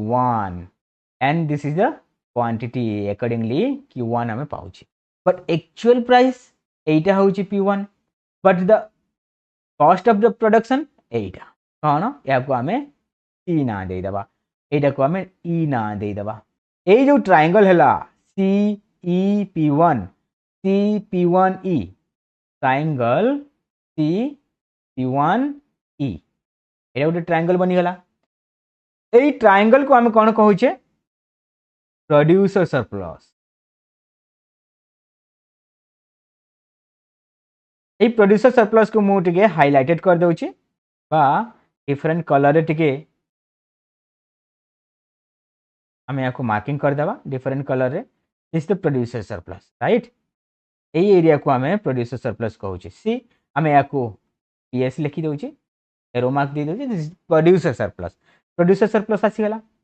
Q1 and this is the quantity accordingly Q1 आमे पाउची but actual price एटा होची P1 but the cost of the production एटा कौन या को आमे E ना दे दबा एटा को आमे E ना दे दबा ए जो ट्रायंगल हैला CEP1 CP1E ट्रायंगल CP1E एटा गोटे ट्रायंगल बनी गला ए ट्रायंगल को आमे कौन कहूचे प्रोड्यूसर सरप्लस ए प्रोड्यूसर सरप्लस को मु टिके हाइलाइटेड कर दउची बा डिफरेंट कलर रे टिके आमे याको मार्किंग कर देबा डिफरेंट कलर रे this the producer surplus right A area को आमे प्रोड्यूसर सरप्लस कहूची सी आमे याको पीएस लिखि दउची एरो मार्क दे दउची दिस प्रोड्यूसर सरप्लस आसी गला